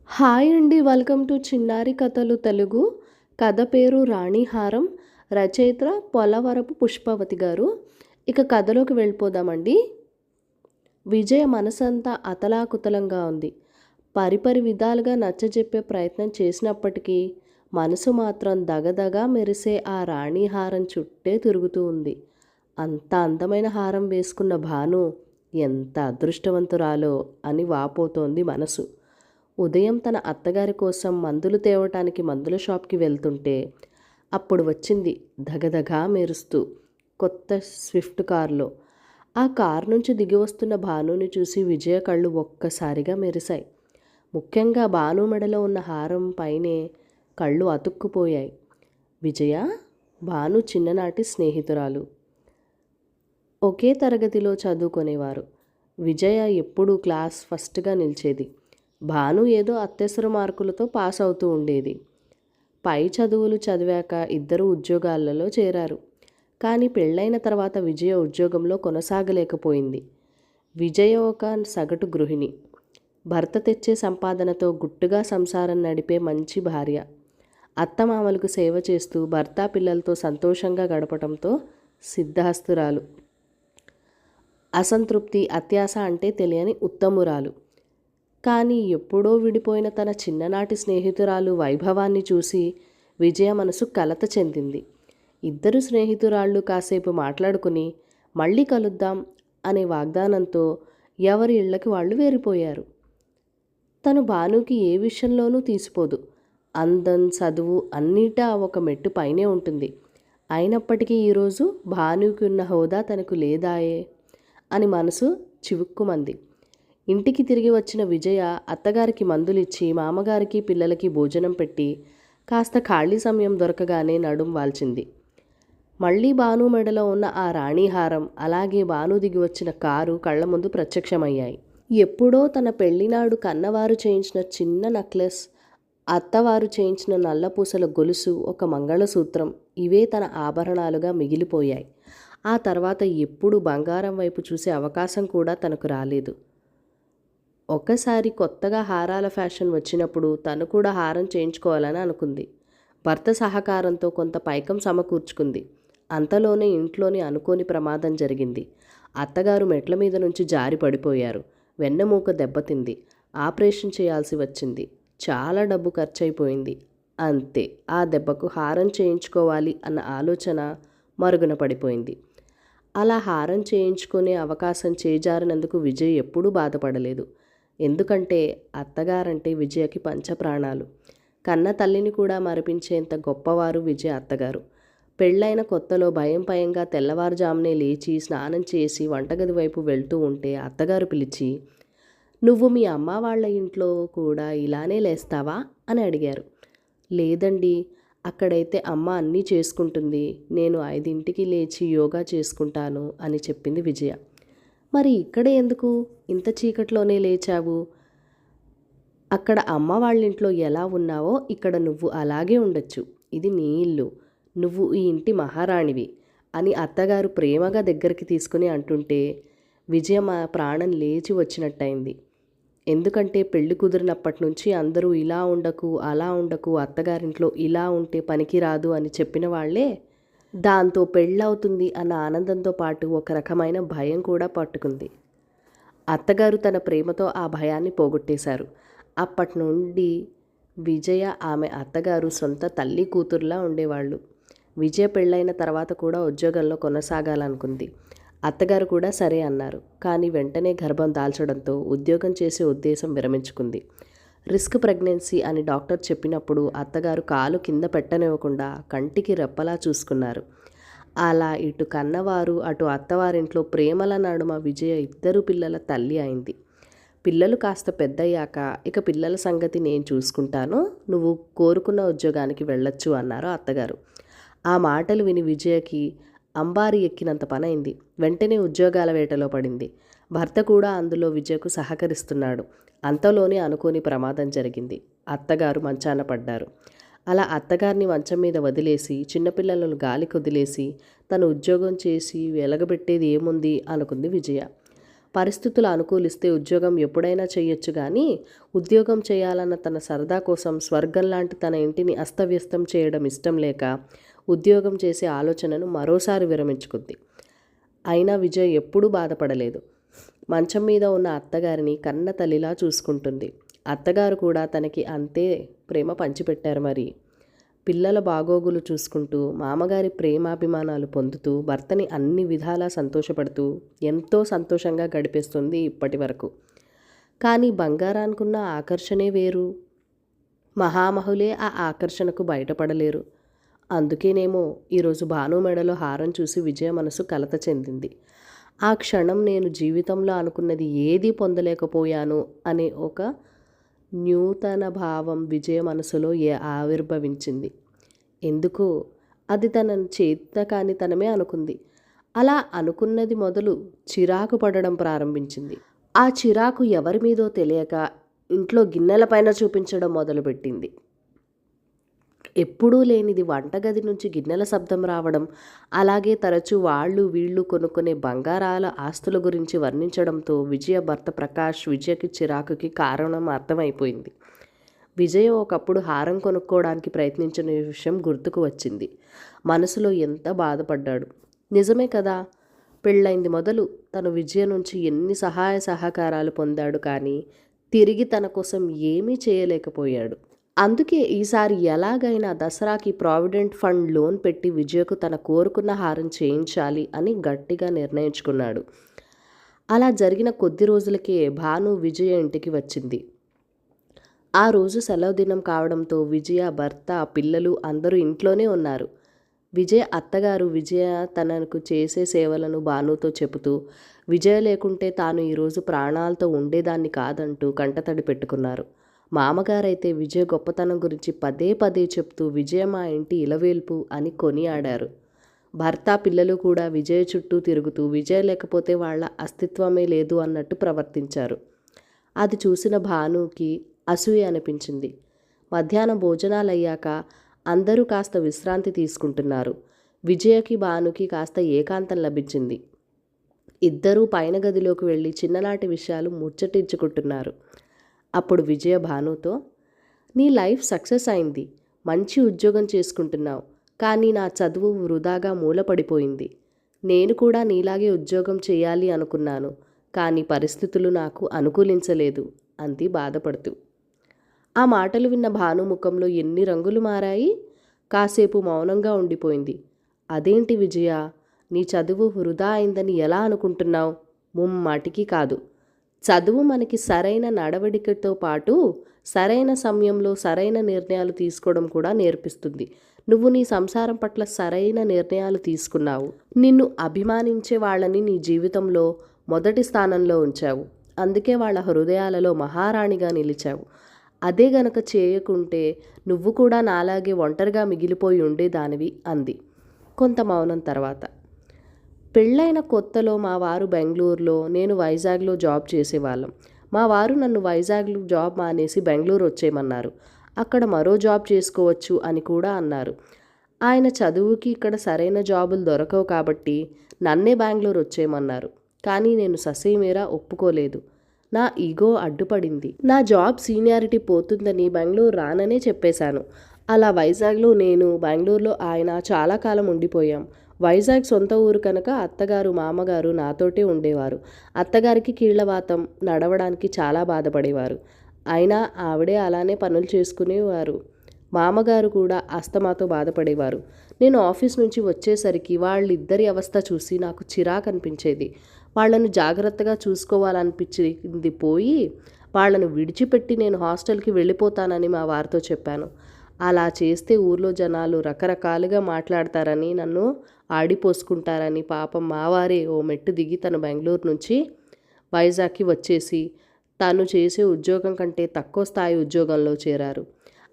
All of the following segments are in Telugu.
హాయ్ అండి. వెల్కమ్ టు చిన్నారి కథలు తెలుగు. కథ పేరు రాణిహారం. రచయిత పొలవరపు పుష్పవతి గారు. ఇక కథలోకి వెళ్ళిపోదామండి. విజయ మనసంతా అతలాకుతలంగా ఉంది. పరిపరి విధాలుగా నచ్చజెప్పే ప్రయత్నం చేసినప్పటికీ మనసు మాత్రం దగదగా మెరిసే ఆ రాణిహారం చుట్టే తిరుగుతూ ఉంది. అంత అందమైన హారం వేసుకున్న భాను ఎంత అదృష్టవంతురాలో అని వాపోతోంది మనసు. ఉదయం తన అత్తగారి కోసం మందులు తేవటానికి మందుల షాప్కి వెళ్తుంటే అప్పుడు వచ్చింది ధగధగా మెరుస్తూ కొత్త స్విఫ్ట్ కారులో. ఆ కారు నుంచి దిగి వస్తున్న భానుని చూసి విజయ కళ్ళు ఒక్కసారిగా మెరిశాయి. ముఖ్యంగా భాను మెడలో ఉన్న హారం పైనే కళ్ళు అతుక్కుపోయాయి. విజయ, భాను చిన్ననాటి స్నేహితురాలు. ఒకే తరగతిలో చదువుకునేవారు. విజయ ఎప్పుడూ క్లాస్ ఫస్ట్గా నిలిచేది. భాను ఏదో అత్యవసర మార్కులతో పాస్ అవుతూ ఉండేది. పై చదువులు చదివాక ఇద్దరు ఉద్యోగాలలో చేరారు. కానీ పెళ్ళైన తర్వాత విజయ ఉద్యోగంలో కొనసాగలేకపోయింది. విజయ ఒక సగటు గృహిణి. భర్త తెచ్చే సంపాదనతో గుట్టుగా సంసారం నడిపే మంచి భార్య. అత్తమామలకు సేవ చేస్తూ భర్త పిల్లలతో సంతోషంగా గడపటంతో సిద్ధహస్తురాలు. అసంతృప్తి, అత్యాశ అంటే తెలియని ఉత్తమురాలు. కానీ ఎప్పుడో విడిపోయిన తన చిన్ననాటి స్నేహితురాలు వైభవాన్ని చూసి విజయ మనసు కలత చెందింది. ఇద్దరు స్నేహితురాళ్ళు కాసేపు మాట్లాడుకుని మళ్ళీ కలుద్దాం అనే వాగ్దానంతో ఎవరి ఇళ్లకి వాళ్ళు వేరిపోయారు. తను భానుకి ఏ విషయంలోనూ తీసిపోదు. అందం, చదువు అన్నిటా ఒక మెట్టు పైనే ఉంటుంది. అయినప్పటికీ ఈరోజు భానుకి ఉన్న హోదా తనకు లేదాయే అని మనసు చివుక్కుమంది. ఇంటికి తిరిగి వచ్చిన విజయ అత్తగారికి మందులిచ్చి మామగారికి పిల్లలకి భోజనం పెట్టి కాస్త ఖాళీ సమయం దొరకగానే నడుం వాల్చింది. మళ్ళీ భాను మెడలో ఉన్న ఆ రాణిహారం, అలాగే భాను దిగి వచ్చిన కారు కళ్ల ముందు ప్రత్యక్షమయ్యాయి. ఎప్పుడో తన పెళ్లినాడు కన్నవారు చేయించిన చిన్న నెక్లెస్, అత్తవారు చేయించిన నల్లపూసల గొలుసు, ఒక మంగళసూత్రం, ఇవే తన ఆభరణాలుగా మిగిలిపోయాయి. ఆ తర్వాత ఎప్పుడూ బంగారం వైపు చూసే అవకాశం కూడా తనకు రాలేదు. ఒక్కసారి కొత్తగా హారాల ఫ్యాషన్ వచ్చినప్పుడు తను కూడా హారం చేయించుకోవాలని అనుకుంది. భర్త సహకారంతో కొంత పైకం సమకూర్చుకుంది. అంతలోనే ఇంట్లోని అనుకోని ప్రమాదం జరిగింది. అత్తగారు మెట్ల మీద నుంచి జారి పడిపోయారు. వెన్నెమూక దెబ్బతింది. ఆపరేషన్ చేయాల్సి వచ్చింది. చాలా డబ్బు ఖర్చయిపోయింది. అంతే, ఆ దెబ్బకు హారం చేయించుకోవాలి అన్న ఆలోచన మరుగున పడిపోయింది. అలా హారం చేయించుకునే అవకాశం చేజారినందుకు విజయ్ ఎప్పుడూ బాధపడలేదు. ఎందుకంటే అత్తగారంటే విజయకి పంచప్రాణాలు. కన్న తల్లిని కూడా మరిపించేంత గొప్పవారు విజయ అత్తగారు. పెళ్ళైన కొత్తలో భయంగా తెల్లవారుజామునే లేచి స్నానం చేసి వంటగది వైపు వెళ్తూ ఉంటే అత్తగారు పిలిచి, "నువ్వు మీ అమ్మ వాళ్ళ ఇంట్లో కూడా ఇలానే లేస్తావా?" అని అడిగారు. "లేదండి, అక్కడైతే అమ్మ అన్నీ చేసుకుంటుంది. నేను 5ంటికి లేచి యోగా చేసుకుంటాను" అని చెప్పింది విజయ. "మరి ఇక్కడ ఎందుకు ఇంత చీకట్లోనే లేచావు? అక్కడ అమ్మ వాళ్ళింట్లో ఎలా ఉన్నావో ఇక్కడ నువ్వు అలాగే ఉండొచ్చు. ఇది నీ ఇల్లు. నువ్వు ఈ ఇంటి మహారాణివి" అని అత్తగారు ప్రేమగా దగ్గరికి తీసుకుని అంటుంటే విజయ మా ప్రాణం లేచి వచ్చినట్టయింది. ఎందుకంటే పెళ్లి కుదిరినప్పటి నుంచి అందరూ ఇలా ఉండకు, అలా ఉండకు, అత్తగారింట్లో ఇలా ఉంటే పనికిరాదు అని చెప్పిన వాళ్లే. దాంతో పెళ్ళవుతుంది అన్న ఆనందంతో పాటు ఒక రకమైన భయం కూడా పట్టుకుంది. అత్తగారు తన ప్రేమతో ఆ భయాన్ని పోగొట్టేశారు. అప్పటి నుండి విజయ, ఆమె అత్తగారు సొంత తల్లి కూతురులా ఉండేవాళ్ళు. విజయ పెళ్ళైన తర్వాత కూడా ఉద్యోగంలో కొనసాగాలనుకుంది. అత్తగారు కూడా సరే అన్నారు. కానీ వెంటనే గర్భం దాల్చడంతో ఉద్యోగం చేసే ఉద్దేశం విరమించుకుంది. రిస్క్ ప్రెగ్నెన్సీ అని డాక్టర్ చెప్పినప్పుడు అత్తగారు కాలు కింద పెట్టనివ్వకుండా కంటికి రెప్పలా చూసుకున్నారు. అలా ఇటు కన్నవారు అటు అత్తవారింట్లో ప్రేమల నడుమ విజయ ఇద్దరు పిల్లల తల్లి అయింది. పిల్లలు కాస్త పెద్దయ్యాక ఇక పిల్లల సంగతి నేను చూసుకుంటాను, నువ్వు కోరుకున్న ఉద్యోగానికి వెళ్ళొచ్చు అన్నారు అత్తగారు. ఆ మాటలు విని విజయకి అంబారి ఎక్కినంత పనైంది. వెంటనే ఉద్యోగాల వేటలో పడింది. భర్త కూడా అందులో విజయకు సహకరిస్తున్నాడు. అంతలోనే అనుకోని ప్రమాదం జరిగింది. అత్తగారు మంచాన పడ్డారు. అలా అత్తగారిని మంచం మీద వదిలేసి చిన్నపిల్లలను గాలికి వదిలేసి తను ఉద్యోగం చేసి వెలగబెట్టేది ఏముంది అనుకుంది విజయ. పరిస్థితులు అనుకూలిస్తే ఉద్యోగం ఎప్పుడైనా చేయొచ్చు కానీ ఉద్యోగం చేయాలన్న తన సరదా కోసం స్వర్గం లాంటి తన ఇంటిని అస్తవ్యస్తం చేయడం ఇష్టం లేక ఉద్యోగం చేసే ఆలోచనను మరోసారి విరమించుకుంది. అయినా విజయ్ ఎప్పుడూ బాధపడలేదు. మంచం మీద ఉన్న అత్తగారిని కన్న తల్లిలా చూసుకుంటుంది. అత్తగారు కూడా తనకి అంతే ప్రేమ పంచిపెట్టారు. మరి పిల్లల బాగోగులు చూసుకుంటూ, మామగారి ప్రేమాభిమానాలు పొందుతూ, భర్తని అన్ని విధాలా సంతోషపడుతూ ఎంతో సంతోషంగా గడిపేస్తుంది ఇప్పటి వరకు. కానీ బంగారానికున్న ఆకర్షణే వేరు. మహామహులే ఆ ఆకర్షణకు బయటపడలేరు. అందుకేనేమో ఈరోజు భాను మెడలో హారం చూసి విజయ మనసు కలత చెందింది. ఆ క్షణం నేను జీవితంలో అనుకున్నది ఏదీ పొందలేకపోయాను అనే ఒక నూతన భావం విజయ మనసులో ఆవిర్భవించింది. ఎందుకో అది తన చేతకానితనమే అనుకుంది. అలా అనుకున్నది మొదలు చిరాకు పడడం ప్రారంభించింది. ఆ చిరాకు ఎవరి మీదో తెలియక ఇంట్లో గిన్నెలపైన చూపించడం మొదలుపెట్టింది. ఎప్పుడూ లేనిది వంటగది నుంచి గిన్నెల శబ్దం రావడం, అలాగే తరచూ వాళ్ళు వీళ్ళు కొనుక్కునే బంగారాల ఆస్తుల గురించి వర్ణించడంతో విజయ భర్త ప్రకాష్ విజయకి చిరాకుకి కారణం అర్థమైపోయింది. విజయ ఒకప్పుడు హారం కొనుక్కోవడానికి ప్రయత్నించిన విషయం గుర్తుకు వచ్చింది. మనసులో ఎంత బాధపడ్డాడు. నిజమే కదా, పెళ్ళైంది మొదలు తను విజయ నుంచి ఎన్ని సహాయ సహకారాలు పొందాడు, కానీ తిరిగి తన కోసం ఏమీ చేయలేకపోయాడు. అందుకే ఈసారి ఎలాగైనా దసరాకి ప్రావిడెంట్ ఫండ్ లోన్ పెట్టి విజయకు తన కోరుకున్న హారం చేయించాలి అని గట్టిగా నిర్ణయించుకున్నాడు. అలా జరిగిన కొద్ది రోజులకే భాను విజయ ఇంటికి వచ్చింది. ఆ రోజు సెలవు దినం కావడంతో విజయ భర్త పిల్లలు అందరూ ఇంట్లోనే ఉన్నారు. విజయ అత్తగారు విజయ తనకు చేసే సేవలను భానుతో చెబుతూ, విజయ లేకుంటే తాను ఈరోజు ప్రాణాలతో ఉండేదాన్ని కాదంటూ కంటతడి పెట్టుకున్నారు. మామగారైతే విజయ గొప్పతనం గురించి పదే పదే చెప్తూ విజయ మా ఇంటి ఇలవేల్పు అని కొనియాడారు. భర్త పిల్లలు కూడా విజయ చుట్టూ తిరుగుతూ విజయ లేకపోతే వాళ్ళ అస్తిత్వమే లేదు అన్నట్టు ప్రవర్తించారు. అది చూసిన భానుకి అసూయ అనిపించింది. మధ్యాహ్నం భోజనాలయ్యాక అందరూ కాస్త విశ్రాంతి తీసుకుంటున్నారు. విజయకి భానుకి కాస్త ఏకాంతం లభించింది. ఇద్దరూ పైన గదిలోకి వెళ్ళి చిన్ననాటి విషయాలు ముచ్చటించుకుంటున్నారు. అప్పుడు విజయ భానుతో, నీ లైఫ్ సక్సెస్ అయింది, మంచి ఉద్యోగం చేసుకుంటున్నావు, కానీ నా చదువు వృధాగా మూలపడిపోయింది. నేను కూడా నీలాగే ఉద్యోగం చేయాలి అనుకున్నాను, కానీ పరిస్థితులు నాకు అనుకూలించలేదు అంది బాధపడుతూ. ఆ మాటలు విన్న భాను ముఖంలో ఎన్ని రంగులు మారాయి. కాసేపు మౌనంగా ఉండిపోయింది. అదేంటి విజయ, నీ చదువు వృధా అయిందని ఎలా అనుకుంటున్నావు? ముమ్మాటికి కాదు. చదువు మనకి సరైన నడవడికతో పాటు సరైన సమయంలో సరైన నిర్ణయాలు తీసుకోవడం కూడా నేర్పిస్తుంది. నువ్వు నీ సంసారం పట్ల సరైన నిర్ణయాలు తీసుకున్నావు. నిన్ను అభిమానించే వాళ్ళని నీ జీవితంలో మొదటి స్థానంలో ఉంచావు. అందుకే వాళ్ళ హృదయాలలో మహారాణిగా నిలిచావు. అదే గనక చేయకుంటే నువ్వు కూడా నాలాగే ఒంటరిగా మిగిలిపోయి ఉండేదానివి అంది కొంత మౌనం తర్వాత. పెళ్ళైన కొత్తలో మా వారు బెంగళూరులో, నేను వైజాగ్లో జాబ్ చేసేవాళ్ళం. మా వారు నన్ను వైజాగ్లో జాబ్ మానేసి బెంగళూరు వచ్చేయమన్నారు. అక్కడ మరో జాబ్ చేసుకోవచ్చు అని కూడా అన్నారు. ఆయన చదువుకి ఇక్కడ సరైన జాబులు దొరకవు కాబట్టి నన్నే బెంగళూరు వచ్చేయమన్నారు. కానీ నేను ససేమిరా ఒప్పుకోలేదు. నా ఈగో అడ్డుపడింది. నా జాబ్ సీనియారిటీ పోతుందని బెంగళూరు రాననే చెప్పేశాను. అలా వైజాగ్లో నేను, బెంగళూరులో ఆయన చాలా కాలం ఉండిపోయాం. వైజాగ్ సొంత ఊరు కనుక అత్తగారు మామగారు నాతోటే ఉండేవారు. అత్తగారికి కీళ్లవాతం, నడవడానికి చాలా బాధపడేవారు. అయినా ఆవిడే అలానే పనులు చేసుకునేవారు. మామగారు కూడా అస్తమాతో బాధపడేవారు. నేను ఆఫీస్ నుంచి వచ్చేసరికి వాళ్ళిద్దరి అవస్థ చూసి నాకు చిరాకు అనిపించేది. వాళ్ళను జాగ్రత్తగా చూసుకోవాలనిపించింది పోయి వాళ్ళను విడిచిపెట్టి నేను హాస్టల్కి వెళ్ళిపోతానని మా వారితో చెప్పాను. అలా చేస్తే ఊర్లో జనాలు రకరకాలుగా మాట్లాడతారని, నన్ను ఆడిపోసుకుంటారని పాపం మావారే ఓ మెట్టు దిగి తను బెంగళూరు నుంచి వైజాగ్కి వచ్చేసి తను చేసే ఉద్యోగం కంటే తక్కువ స్థాయి ఉద్యోగంలో చేరారు.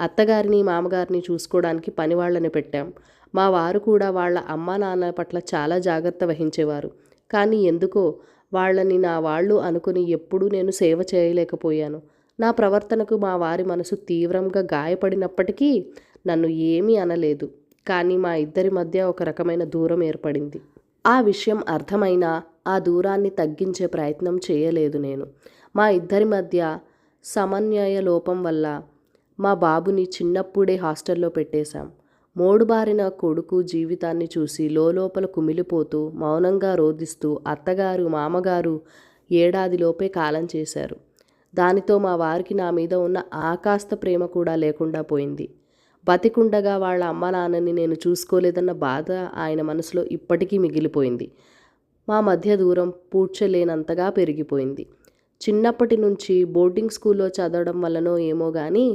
అత్తగారిని మామగారిని చూసుకోవడానికి పని వాళ్ళని పెట్టాం. మా వారు కూడా వాళ్ళ అమ్మా నాన్న పట్ల చాలా జాగ్రత్త వహించేవారు. కానీ ఎందుకో వాళ్ళని నా వాళ్ళు అనుకుని ఎప్పుడూ నేను సేవ చేయలేకపోయాను. నా ప్రవర్తనకు మా వారి మనసు తీవ్రంగా గాయపడినప్పటికీ నన్ను ఏమీ అనలేదు. కానీ మా ఇద్దరి మధ్య ఒక రకమైన దూరం ఏర్పడింది. ఆ విషయం అర్థమైనా ఆ దూరాన్ని తగ్గించే ప్రయత్నం చేయలేదు నేను. మా ఇద్దరి మధ్య సమన్వయ లోపం వల్ల మా బాబుని చిన్నప్పుడే హాస్టల్లో పెట్టేశాం. మోడుబారిన కొడుకు జీవితాన్ని చూసి లోలోపల కుమిలిపోతూ మౌనంగా రోదిస్తూ అత్తగారు మామగారు ఏడాదిలోపే కాలం చేశారు. దానితో మా వారికి నా మీద ఉన్న ఆకాస్త ప్రేమ కూడా లేకుండా పోయింది. బతికుండగా వాళ్ళ అమ్మ నాన్నని నేను చూసుకోలేదన్న బాధ ఆయన మనసులో ఇప్పటికీ మిగిలిపోయింది. మా మధ్య దూరం పూడ్చలేనంతగా పెరిగిపోయింది. చిన్నప్పటి నుంచి బోర్డింగ్ స్కూల్లో చదవడం వల్లనో ఏమో కానీ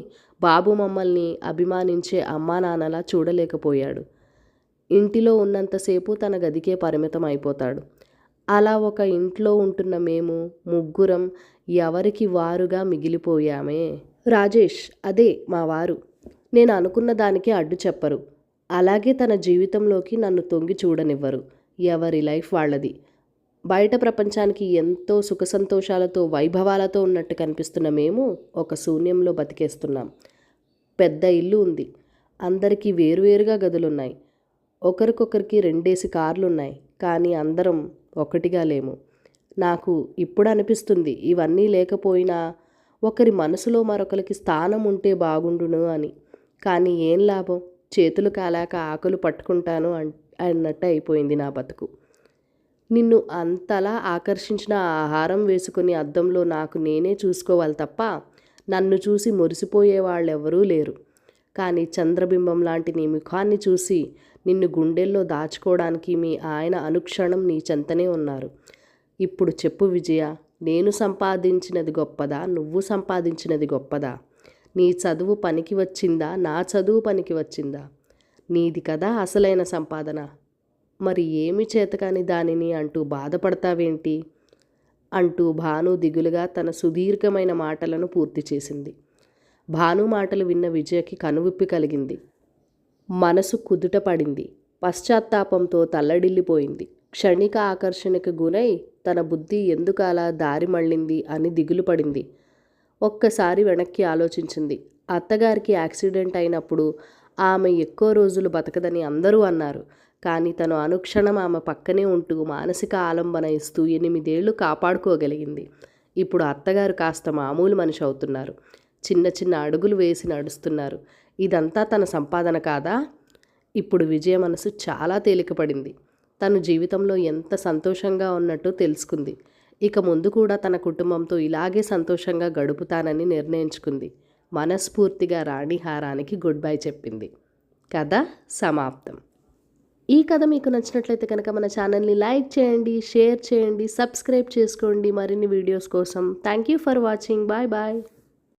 బాబు మమ్మల్ని అభిమానించే అమ్మా నాన్నలా చూడలేకపోయాడు. ఇంటిలో ఉన్నంతసేపు తన గదికే పరిమితం అయిపోతాడు. అలా ఒక ఇంట్లో ఉంటున్న మేము ముగ్గురం ఎవరికి వారుగా మిగిలిపోయామే. రాజేష్, అదే మా వారు, నేను అనుకున్న దానికి అడ్డు చెప్పరు. అలాగే తన జీవితంలోకి నన్ను తొంగి చూడనివ్వరు. ఎవరి లైఫ్ వాళ్ళది. బయట ప్రపంచానికి ఎంతో సుఖ సంతోషాలతో వైభవాలతో ఉన్నట్టు కనిపిస్తున్న మేము ఒక శూన్యంలో బతికేస్తున్నాం. పెద్ద ఇల్లు ఉంది. అందరికీ వేరువేరుగా గదులున్నాయి. ఒకరికొకరికి 2 కార్లున్నాయి. కానీ అందరం ఒకటిగా లేము. నాకు ఇప్పుడు అనిపిస్తుంది ఇవన్నీ లేకపోయినా ఒకరి మనసులో మరొకరికి స్థానం ఉంటే బాగుండును అని. కానీ ఏం లాభం, చేతులు కాలాక ఆకులు పట్టుకుంటాను అన్నట్టు అయిపోయింది నా బతుకు. నిన్ను అంతలా ఆకర్షించిన ఆహారం వేసుకుని అద్దంలో నాకు నేనే చూసుకోవాలి తప్ప నన్ను చూసి మురిసిపోయే వాళ్ళెవరూ లేరు. కానీ చంద్రబింబం లాంటి నీ ముఖాన్ని చూసి నిన్ను గుండెల్లో దాచుకోవడానికి మీ ఆయన అనుక్షణం నీ చెంతనే ఉన్నారు. ఇప్పుడు చెప్పు విజయ, నేను సంపాదించినది గొప్పదా, నువ్వు సంపాదించినది గొప్పదా? నీ చదువు పనికి వచ్చిందా, నా చదువు పనికి వచ్చిందా? నీది కదా అసలైన సంపాదన. మరి ఏమి చేతకాని దానిని అంటూ బాధపడతావేంటి అంటూ భాను దిగులుగా తన సుదీర్ఘమైన మాటలను పూర్తి చేసింది. భాను మాటలు విన్న విజయకి కనువిప్పి కలిగింది. మనసు కుదుట పడింది. పశ్చాత్తాపంతో తల్లడిల్లిపోయింది. క్షణిక ఆకర్షణకు గురై తన బుద్ధి ఎందుకు అలా దారి మళ్ళింది అని దిగులు పడింది. ఒక్కసారి వెనక్కి ఆలోచించింది. అత్తగారికి యాక్సిడెంట్ అయినప్పుడు ఆమె ఎక్కువ రోజులు బతకదని అందరూ అన్నారు. కానీ తను అనుక్షణం ఆమె పక్కనే ఉంటూ మానసిక ఆలంబన ఇస్తూ 8 ఏళ్ళు కాపాడుకోగలిగింది. ఇప్పుడు అత్తగారు కాస్త మామూలు మనిషి అవుతున్నారు. చిన్న చిన్న అడుగులు వేసి నడుస్తున్నారు. ఇదంతా తన సంపాదన కాదా? ఇప్పుడు విజయ మనసు చాలా తేలికపడింది. తను జీవితంలో ఎంత సంతోషంగా ఉన్నట్టు తెలుసుకుంది. ఇక ముందు కూడా తన కుటుంబంతో ఇలాగే సంతోషంగా గడుపుతానని నిర్ణయించుకుంది. మనస్ఫూర్తిగా రాణిహారానికి గుడ్ బై చెప్పింది. కథ సమాప్తం. ఈ కథ మీకు నచ్చినట్లయితే కనుక మన ఛానల్ని లైక్ చేయండి, షేర్ చేయండి, సబ్స్క్రైబ్ చేసుకోండి మరిన్ని వీడియోస్ కోసం. Thank you for watching. Bye bye.